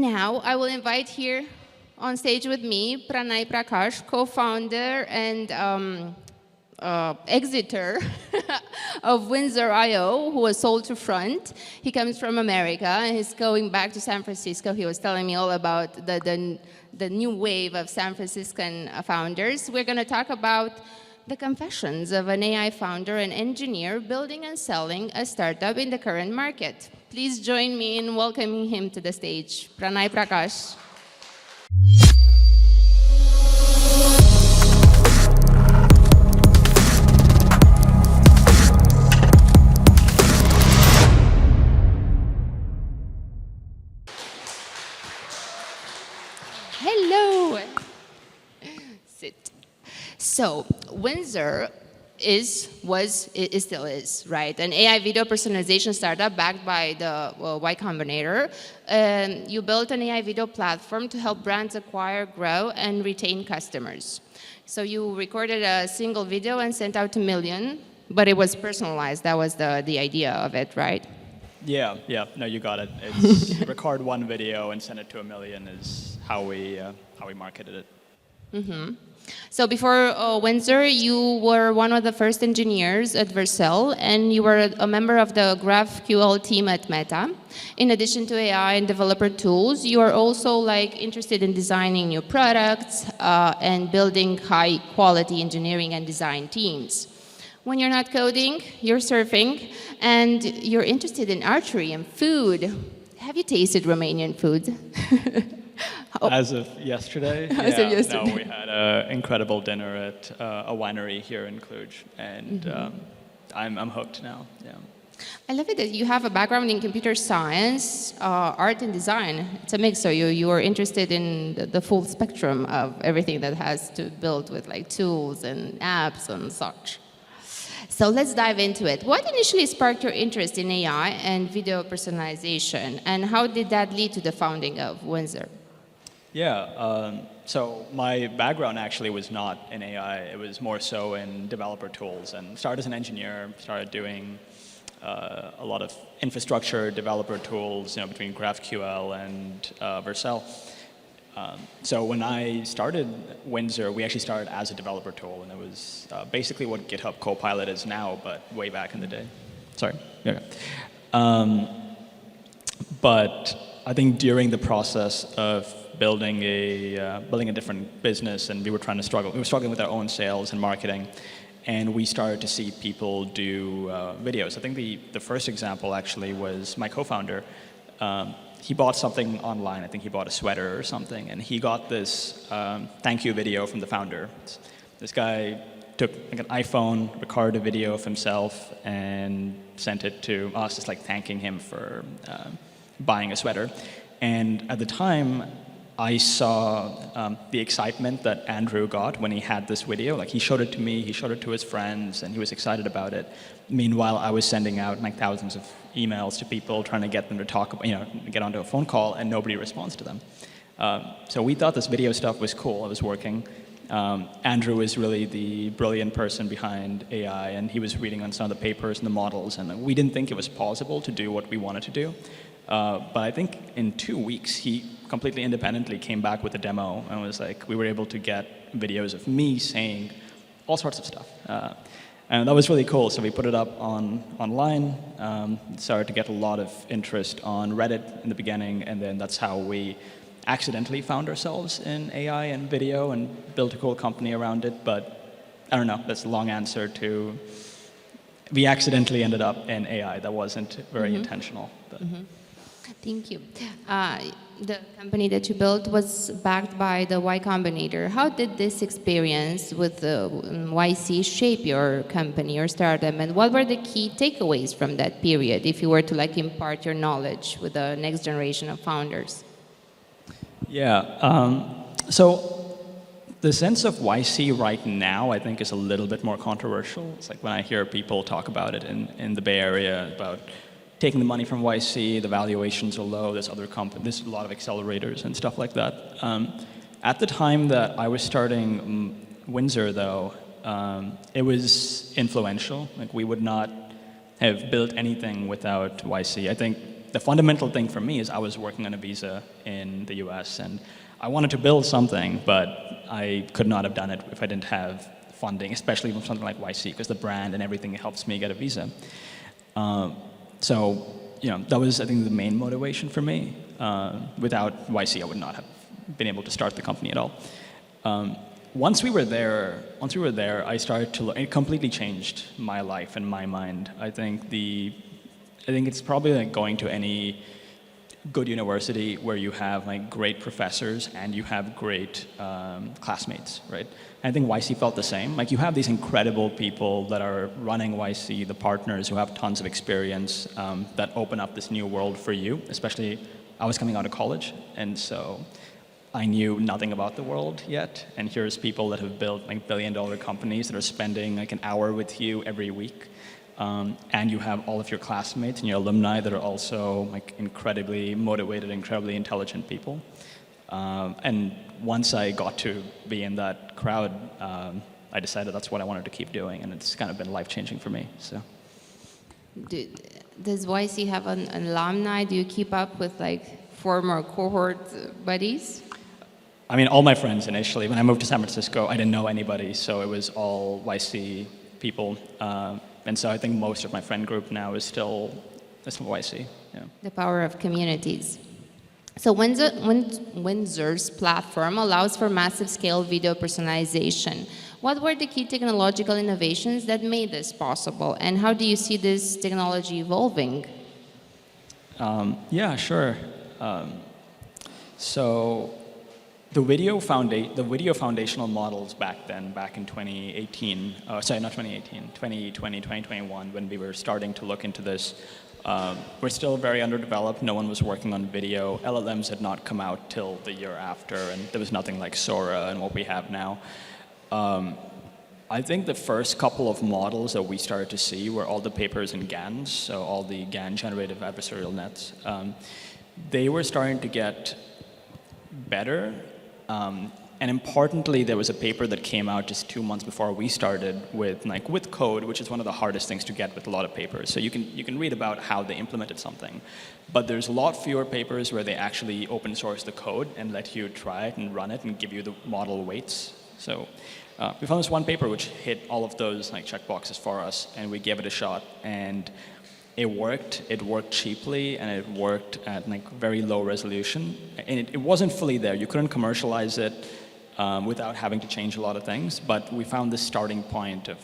Now, I will invite here on stage with me, Pranay Prakash, co-founder and exeter of Windsor.io, who was sold to Front. He comes from America, and he's going back to San Francisco. He was telling me all about the new wave of San Franciscan founders. We're going to talk about the confessions of an AI founder and engineer building and selling a startup in the current market. Please join me in welcoming him to the stage. Pranay Prakash. Hello. Sit. So, Windsor still is, right? An AI video personalization startup backed by the Y Combinator. You built an AI video platform to help brands acquire, grow, and retain customers. So you recorded a single video and sent out to millions, but it was personalized. That was the idea of it, right? Yeah. No, you got it. It's record one video and send it to 1 million is how we marketed it. Mm-hmm. So before Windsor, you were one of the first engineers at Vercel, and you were a member of the GraphQL team at Meta. In addition to AI and developer tools, you are also interested in designing new products and building high-quality engineering and design teams. When you're not coding, you're surfing, and you're interested in archery and food. Have you tasted Romanian food? As of yesterday? As of yesterday. No, we had an incredible dinner at a winery here in Cluj, and I'm hooked now. Yeah. I love it that you have a background in computer science, art, and design. It's a mix, so you are interested in the full spectrum of everything that has to build with tools and apps and such. So let's dive into it. What initially sparked your interest in AI and video personalization, and how did that lead to the founding of Windsor? Yeah, so my background actually was not in AI. It was more so in developer tools, and started as an engineer, started doing a lot of infrastructure developer tools, between GraphQL and Vercel. So when I started Windsor, we actually started as a developer tool, and it was basically what GitHub Copilot is now, but way back in the day. Sorry. Yeah. But I think during the process of building a different business, and we were struggling with our own sales and marketing, and we started to see people do videos. I think the first example actually was my co-founder. He bought something online. I think he bought a sweater or something, and he got this thank you video from the founder. This guy took an iPhone, recorded a video of himself, and sent it to us, just thanking him for buying a sweater. And at the time, I saw the excitement that Andrew got when he had this video. He showed it to me, he showed it to his friends, and he was excited about it. Meanwhile, I was sending out thousands of emails to people, trying to get them to talk, get onto a phone call, and nobody responds to them. So we thought this video stuff was cool, it was working. Andrew is really the brilliant person behind AI, and he was reading on some of the papers and the models, and we didn't think it was possible to do what we wanted to do. But I think in 2 weeks, he completely independently came back with a demo, and was we were able to get videos of me saying all sorts of stuff. And that was really cool, so we put it up online, started to get a lot of interest on Reddit in the beginning, and then that's how we accidentally found ourselves in AI and video and built a cool company around it. But I don't know, that's a long answer to, we accidentally ended up in AI. That wasn't very intentional. But. Thank you. The company that you built was backed by the Y Combinator. How did this experience with the YC shape your company, your startup, and what were the key takeaways from that period if you were to impart your knowledge with the next generation of founders? Yeah, so the sense of YC right now, I think, is a little bit more controversial. It's when I hear people talk about it in the Bay Area, about taking the money from YC, the valuations are low, there's other companies, there's a lot of accelerators and stuff like that. At the time that I was starting Windsor, though, it was influential. We would not have built anything without YC. I think the fundamental thing for me is I was working on a visa in the US, and I wanted to build something, but I could not have done it if I didn't have funding, especially from something like YC, because the brand and everything helps me get a visa. So, that was, I think, the main motivation for me. Without YC, I would not have been able to start the company at all. Once we were there, I started to look. It completely changed my life and my mind. I think it's probably like going to any good university where you have like great professors and you have great classmates, right? And I think YC felt the same. Like you have these incredible people that are running YC, the partners who have tons of experience that open up this new world for you. Especially, I was coming out of college, and so I knew nothing about the world yet, and here's people that have built like billion-dollar companies that are spending like an hour with you every week, and you have all of your classmates and your alumni that are also like incredibly motivated, incredibly intelligent people. And once I got to be in that crowd, I decided that's what I wanted to keep doing, and it's kind of been life-changing for me. So. Does YC have an alumni? Do you keep up with like former cohort buddies? I mean, all my friends initially, when I moved to San Francisco, I didn't know anybody, so it was all YC people. And so I think most of my friend group now is still YC. Yeah. The power of communities. So Windsor's platform allows for massive scale video personalization. What were the key technological innovations that made this possible, and how do you see this technology evolving? Yeah, sure. So the video foundational models back in 2018, sorry, not 2018, 2020, 2021, when we were starting to look into this, were still very underdeveloped. No one was working on video. LLMs had not come out till the year after, and there was nothing like Sora and what we have now. I think the first couple of models that we started to see were all the papers in GANs, so all the GAN generative adversarial nets. They were starting to get better. And importantly, there was a paper that came out just 2 months before we started with code, which is one of the hardest things to get with a lot of papers. So you can read about how they implemented something, but there's a lot fewer papers where they actually open source the code and let you try it and run it and give you the model weights. So we found this one paper which hit all of those checkboxes for us, and we gave it a shot, and it worked. It worked cheaply, and it worked at very low resolution. And it wasn't fully there. You couldn't commercialize it without having to change a lot of things. But we found this starting point of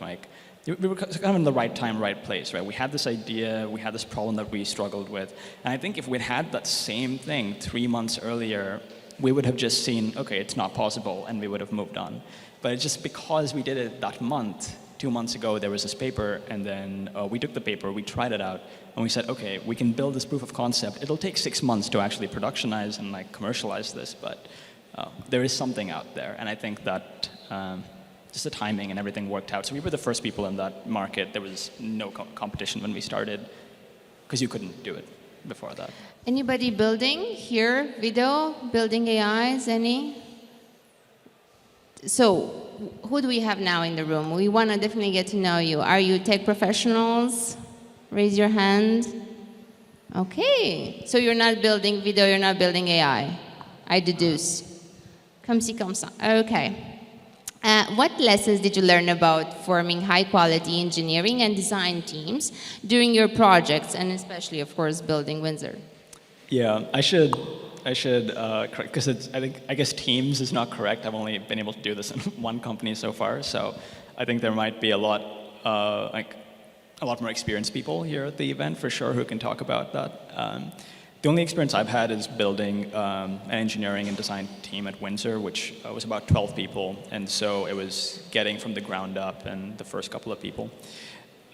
we were kind of in the right time, right place, right? We had this idea, we had this problem that we struggled with. And I think if we'd had that same thing 3 months earlier, we would have just seen, okay, it's not possible, and we would have moved on. But it's just because we did it that month, 2 months ago, there was this paper, and then we took the paper, we tried it out, and we said, okay, we can build this proof of concept. It'll take 6 months to actually productionize and commercialize this, but there is something out there, and I think that just the timing and everything worked out. So we were the first people in that market. There was no competition when we started, because you couldn't do it before that. Anybody building here, video, building AIs, any? So who do we have now in the room? We want to definitely get to know you. Are you tech professionals? Raise your hand. Okay. So you're not building video, you're not building AI. I deduce. Comme ci, comme ça. Okay. What lessons did you learn about forming high-quality engineering and design teams during your projects, and especially, of course, building Windsor? Yeah, I should correct, because I guess teams is not correct. I've only been able to do this in one company so far, so I think there might be a lot more experienced people here at the event for sure who can talk about that. The only experience I've had is building an engineering and design team at Windsor, which was about 12 people, and so it was getting from the ground up and the first couple of people.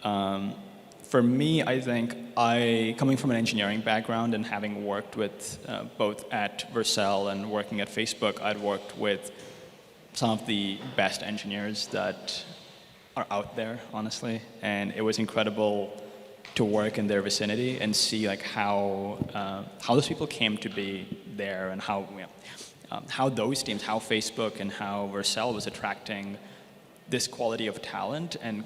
For me, I think coming from an engineering background and having worked with both at Vercel and working at Facebook, I'd worked with some of the best engineers that are out there, honestly, and it was incredible to work in their vicinity and see how those people came to be there, and how those teams, how Facebook and how Vercel was attracting this quality of talent and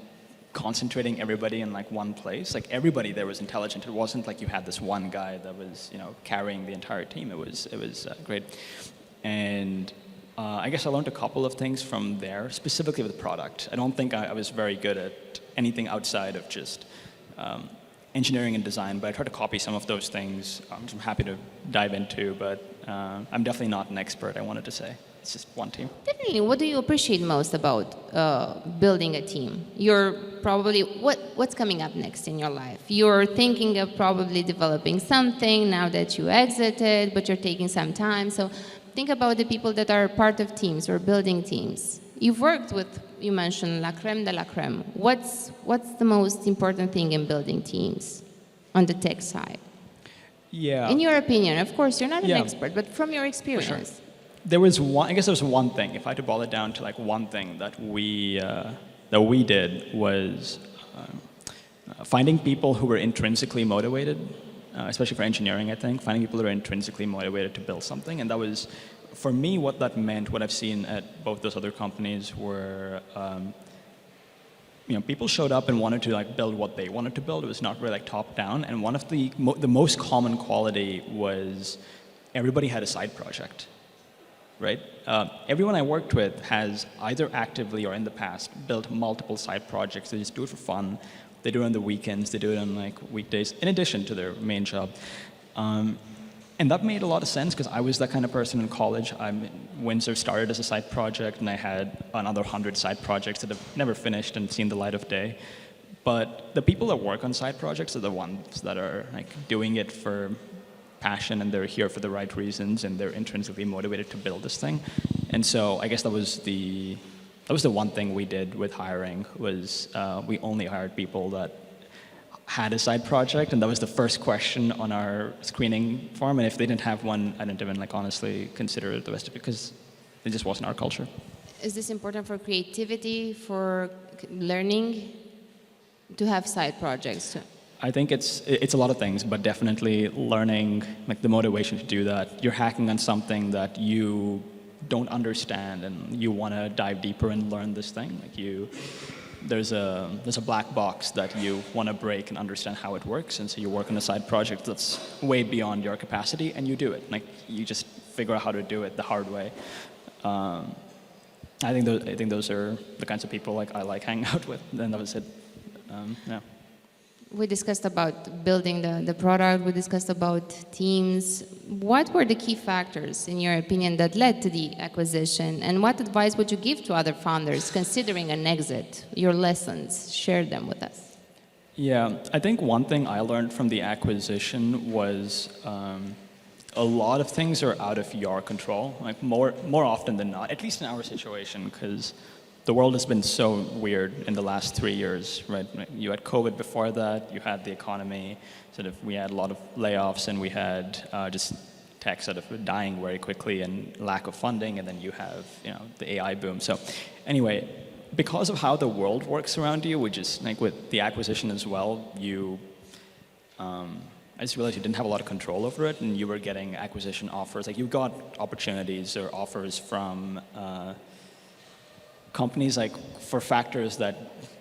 concentrating everybody in like one place. Like everybody there was intelligent. It wasn't like you had this one guy that was, carrying the entire team. It was great. And I guess I learned a couple of things from there, specifically with product. I don't think I was very good at anything outside of just engineering and design, but I tried to copy some of those things, which I'm happy to dive into, but I'm definitely not an expert, I wanted to say. It's just one team. Definitely. What do you appreciate most about building a team? You're probably, what's coming up next in your life? You're thinking of probably developing something now that you exited, but you're taking some time. So think about the people that are part of teams or building teams. You've worked with, you mentioned la creme de la creme. What's the most important thing in building teams on the tech side? Yeah. In your opinion, of course, you're not an Yeah. expert, but from your experience. For sure. There was one. I guess there was one thing. If I had to boil it down to like one thing that we did was finding people who were intrinsically motivated, especially for engineering. I think finding people who are intrinsically motivated to build something, and that was, for me, what that meant. What I've seen at both those other companies were, people showed up and wanted to like build what they wanted to build. It was not really like top down, and one of the most common quality was everybody had a side project. Right? Everyone I worked with has either actively or in the past built multiple side projects. They just do it for fun. They do it on the weekends. They do it on like weekdays, in addition to their main job. And that made a lot of sense because I was that kind of person in college. Windsor started as a side project, and I had another 100 side projects that have never finished and seen the light of day. But the people that work on side projects are the ones that are like doing it for passion, and they're here for the right reasons, and they're intrinsically motivated to build this thing. And so I guess that was the one thing we did with hiring was we only hired people that had a side project, and that was the first question on our screening form. And if they didn't have one, I didn't even honestly consider the rest of it because it just wasn't our culture. Is this important for creativity, for learning, to have side projects? I think it's a lot of things, but definitely learning, like the motivation to do that. You're hacking on something that you don't understand, and you want to dive deeper and learn this thing. There's a black box that you want to break and understand how it works, and so you work on a side project that's way beyond your capacity, and you do it. Like you just figure out how to do it the hard way. I think those are the kinds of people I like hanging out with, and that was it. Yeah. We discussed about building the product, we discussed about teams. What were the key factors, in your opinion, that led to the acquisition? And what advice would you give to other founders considering an exit? Your lessons, share them with us. Yeah, I think one thing I learned from the acquisition was a lot of things are out of your control, like more often than not, at least in our situation, because the world has been so weird in the last 3 years, right? You had COVID before that, you had the economy, we had a lot of layoffs, and we had just tech dying very quickly and lack of funding, and then you have the AI boom. So anyway, because of how the world works around you, which is with the acquisition as well, I just realized you didn't have a lot of control over it, and you were getting acquisition offers. You got opportunities or offers from companies for factors that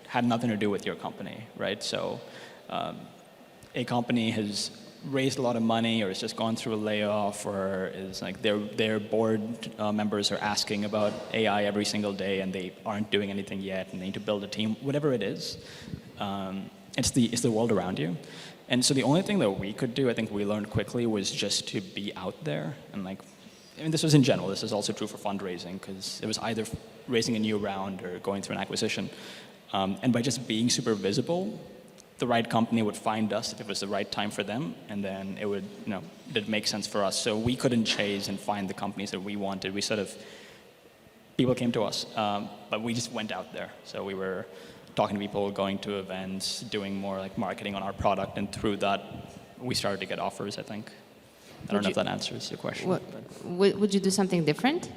had nothing to do with your company, right? So a company has raised a lot of money or has just gone through a layoff, or is their board members are asking about AI every single day and they aren't doing anything yet and they need to build a team, whatever it is. It's the world around you. And so the only thing that we could do, I think we learned quickly, was just to be out there. And this was in general, this is also true for fundraising, because it was either raising a new round or going through an acquisition. And by just being super visible, the right company would find us if it was the right time for them, and then it would, it'd make sense for us. So we couldn't chase and find the companies that we wanted. People came to us, but we just went out there. So we were talking to people, going to events, doing more marketing on our product, and through that, we started to get offers, I think. I don't know if that answers your question. Would you do something different?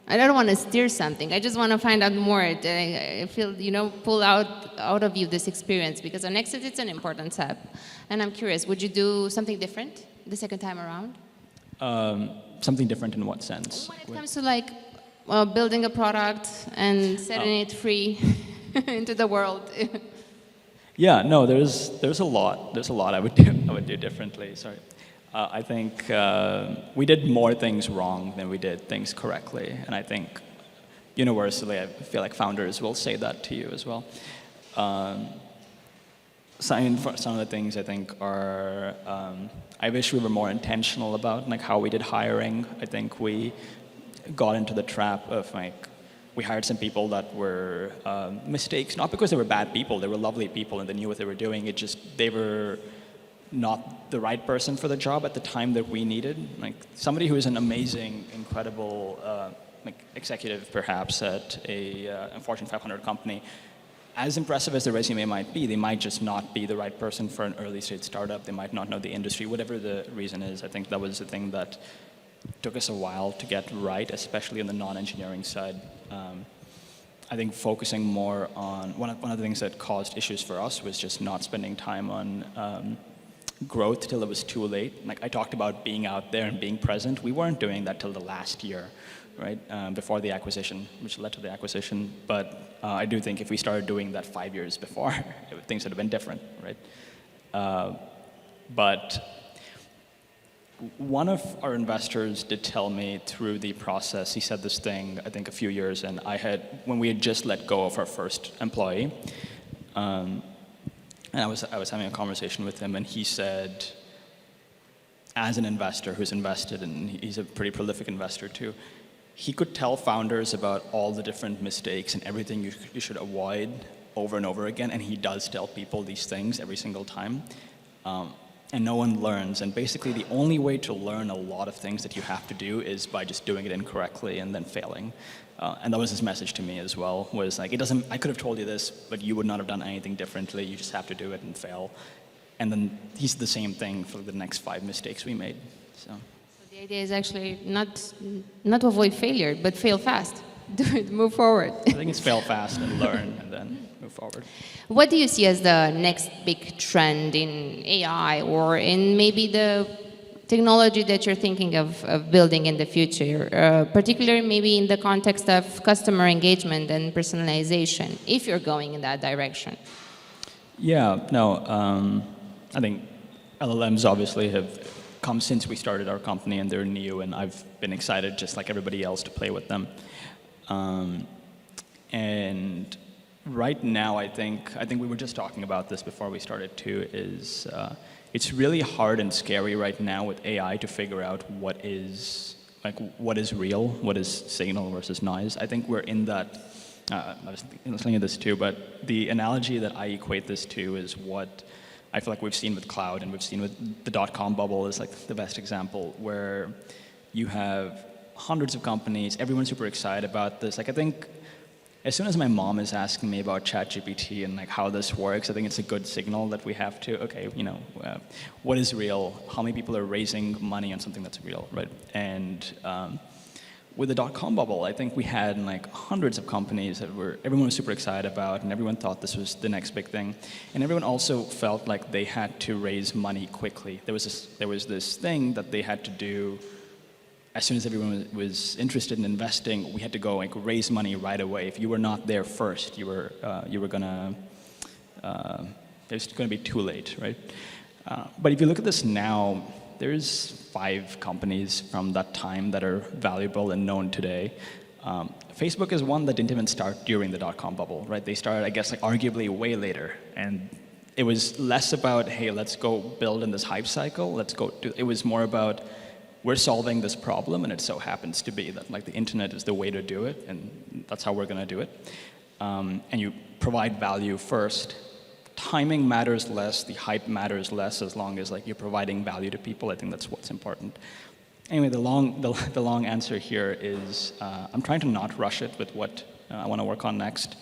I don't want to steer something. I just want to find out more. I feel, pull out of you this experience, because an exit, it's an important step. And I'm curious, would you do something different the second time around? Something different in what sense? When it comes to building a product and setting it free into the world. Yeah, no, there's a lot. There's a lot I would do differently. Sorry, I think we did more things wrong than we did things correctly, and I think universally, I feel like founders will say that to you as well. Um, so I mean, for some of the things I think are, I wish we were more intentional about, like how we did hiring. I think we got into the trap of like, we hired some people that were mistakes, not because they were bad people, they were lovely people and they knew what they were doing, it just, they were not the right person for the job at the time that we needed. Like somebody who is an amazing, incredible like executive perhaps at a Fortune 500 company, as impressive as the resume might be, they might just not be the right person for an early stage startup. They might not know the industry, whatever the reason is. I think that was the thing that took us a while to get right, especially on the non-engineering side. I think focusing more on, one of the things that caused issues for us was just not spending time on growth till it was too late. Like I talked about being out there and being present. We weren't doing that till the last year, right? Before the acquisition, which led to the acquisition. But I do think if we started doing that 5 years before, things would have been different, right? But one of our investors did tell me through the process, he said this thing, I think a few years in, when we had just let go of our first employee, and I was having a conversation with him, and he said, as an investor who's invested, and he's a pretty prolific investor too, he could tell founders about all the different mistakes and everything you should avoid over and over again, and he does tell people these things every single time. And no one learns. And basically the only way to learn a lot of things that you have to do is by just doing it incorrectly and then failing. And that was his message to me as well, was like, I could have told you this, but you would not have done anything differently. You just have to do it and fail. And then he's the same thing for the next 5 mistakes we made. So the idea is actually not to avoid failure, but fail fast. Do it, move forward. I think it's fail fast and learn and then move forward. What do you see as the next big trend in AI or in maybe the technology that you're thinking of building in the future, particularly maybe in the context of customer engagement and personalization, if you're going in that direction? Yeah, no, I think LLMs obviously have come since we started our company and they're new, and I've been excited just like everybody else to play with them. And right now, I think we were just talking about this before we started too, is it's really hard and scary right now with AI to figure out what is real, what is signal versus noise. I think we're in that, I was thinking of this too, but the analogy that I equate this to is what I feel like we've seen with cloud and we've seen with the .com bubble is like the best example, where you have hundreds of companies, everyone's super excited about this. Like I think as soon as my mom is asking me about ChatGPT and like how this works, I think it's a good signal that we have to, okay, what is real? How many people are raising money on something that's real, right? And with the .com bubble, I think we had like hundreds of companies that everyone was super excited about, and everyone thought this was the next big thing. And everyone also felt like they had to raise money quickly. There was this thing that they had to do. As soon as everyone was interested in investing, we had to go like raise money right away. If you were not there first, it was gonna be too late, right? But if you look at this now, there's 5 companies from that time that are valuable and known today. Facebook is one that didn't even start during the .com bubble, right? They started, I guess, like arguably way later, and it was less about, hey, let's go build in this hype cycle. It was more about, we're solving this problem, and it so happens to be that like the internet is the way to do it, and that's how we're going to do it. And you provide value first. Timing matters less. The hype matters less, as long as like you're providing value to people. I think that's what's important. Anyway, the long answer here is I'm trying to not rush it with what I want to work on next,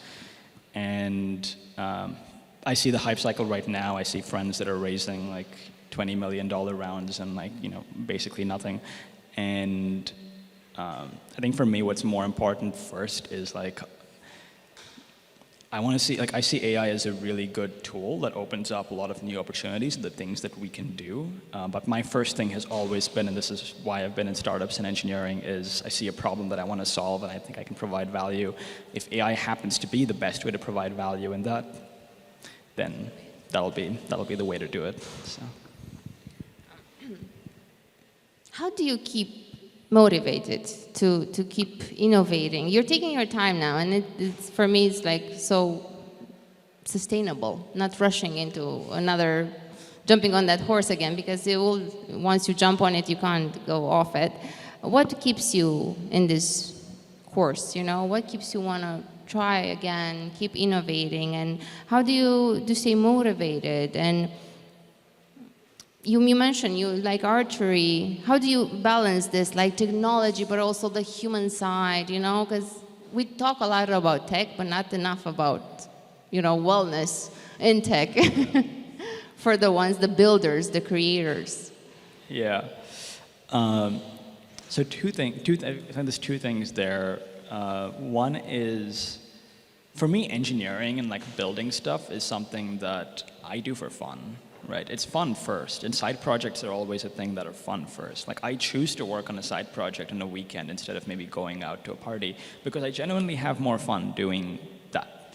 and I see the hype cycle right now. I see friends that are raising like $20 million rounds and like, basically nothing. And I think for me, what's more important first is like, I see AI as a really good tool that opens up a lot of new opportunities, the things that we can do. But my first thing has always been, and this is why I've been in startups and engineering, is I see a problem that I want to solve and I think I can provide value. If AI happens to be the best way to provide value in that, then that'll be the way to do it. So. How do you keep motivated to keep innovating? You're taking your time now, and it's for me, it's like so sustainable, not rushing into another, jumping on that horse again, because it will, once you jump on it, you can't go off it. What keeps you in this course? You know, what keeps you want to try again, keep innovating, and how do you stay motivated? And you mentioned you like archery. How do you balance this, like technology, but also the human side, you know? Because we talk a lot about tech, but not enough about, you know, wellness in tech for the ones, the builders, the creators. Yeah. So I think there's two things there. One is, for me, engineering and like building stuff is something that I do for fun. Right, it's fun first, and side projects are always a thing that are fun first. Like I choose to work on a side project on a weekend instead of maybe going out to a party because I genuinely have more fun doing that.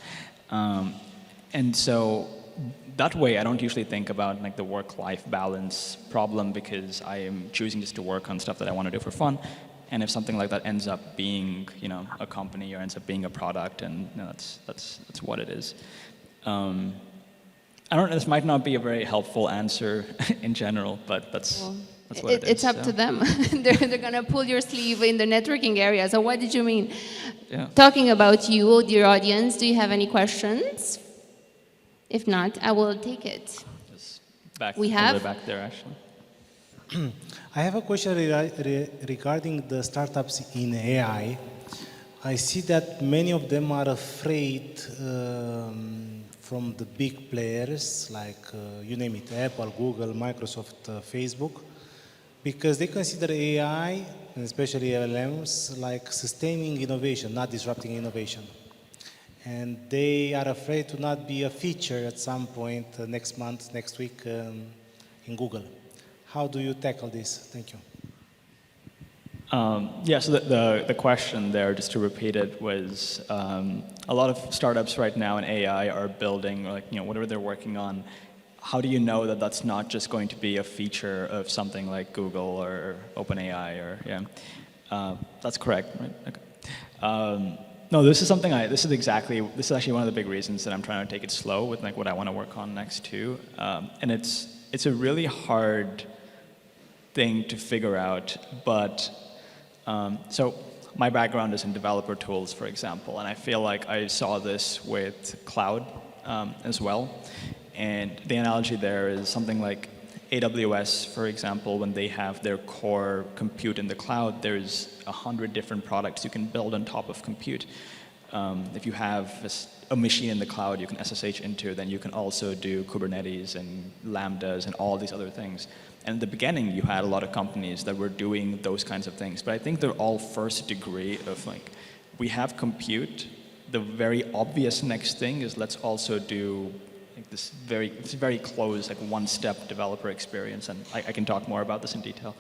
And so that way, I don't usually think about like the work-life balance problem because I am choosing just to work on stuff that I want to do for fun. And if something like that ends up being, you know, a company or ends up being a product, and you know, that's what it is. I don't know, this might not be a very helpful answer in general, but that's what it is. It's up to them. They're going to pull your sleeve in the networking area. So what did you mean? Yeah. Talking about you, dear audience, do you have any questions? If not, I will take it. Just back, we have back there, actually. I have a question regarding the startups in AI. I see that many of them are afraid from the big players like, you name it, Apple, Google, Microsoft, Facebook, because they consider AI, and especially LLMs, like sustaining innovation, not disrupting innovation. And they are afraid to not be a feature at some point next month, next week in Google. How do you tackle this? Thank you. Yeah, so the question there, just to repeat it, was a lot of startups right now in AI are building, like, you know, whatever they're working on. How do you know that that's not just going to be a feature of something like Google or OpenAI or, yeah. That's correct, right? Okay. No, this is actually one of the big reasons that I'm trying to take it slow with like what I want to work on next too. And it's a really hard thing to figure out, but so my background is in developer tools, for example, and I feel like I saw this with cloud as well. And the analogy there is something like AWS, for example, when they have their core compute in the cloud, there's 100 different products you can build on top of compute. If you have a machine in the cloud you can SSH into, then you can also do Kubernetes and Lambdas and all these other things. And in the beginning, you had a lot of companies that were doing those kinds of things. But I think they're all first degree of like, we have compute. The very obvious next thing is let's also do like this very close, like one-step developer experience. And I can talk more about this in detail.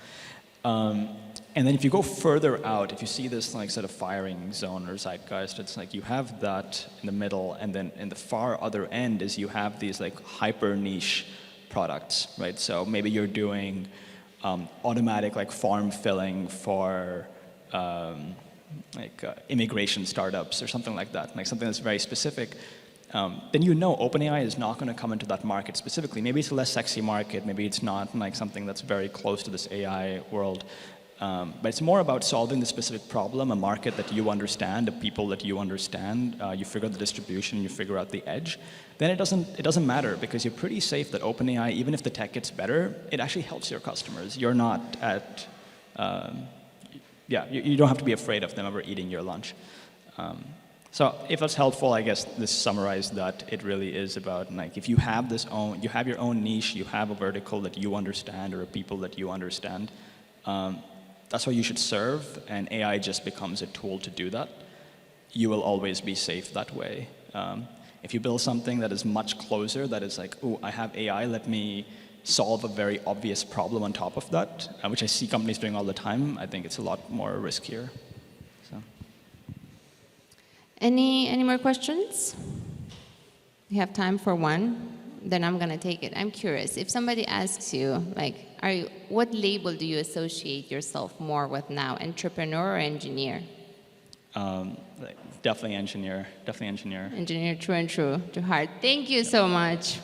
And then if you go further out, if you see this like sort of firing zone or zeitgeist, it's like you have that in the middle, and then in the far other end is you have these like hyper niche products, right? So maybe you're doing automatic like form filling for immigration startups or something like that, like something that's very specific. Then you know OpenAI is not going to come into that market specifically. Maybe it's a less sexy market. Maybe it's not like something that's very close to this AI world. But it's more about solving the specific problem, a market that you understand, the people that you understand. You figure out the distribution, you figure out the edge. Then it doesn't matter because you're pretty safe that OpenAI, even if the tech gets better, it actually helps your customers. You're not at, you don't have to be afraid of them ever eating your lunch. So if that's helpful, I guess this summarized that it really is about like if you have you have your own niche, you have a vertical that you understand or a people that you understand. That's what you should serve, and AI just becomes a tool to do that. You will always be safe that way. If you build something that is much closer, that is like, oh, I have AI, let me solve a very obvious problem on top of that, which I see companies doing all the time, I think it's a lot more riskier. So. Any more questions? We have time for one. then I'm gonna take it. I'm curious. If somebody asks you, like, what label do you associate yourself more with now, entrepreneur or engineer? Definitely engineer. Definitely engineer. Engineer, true and true, to heart. Thank you so much.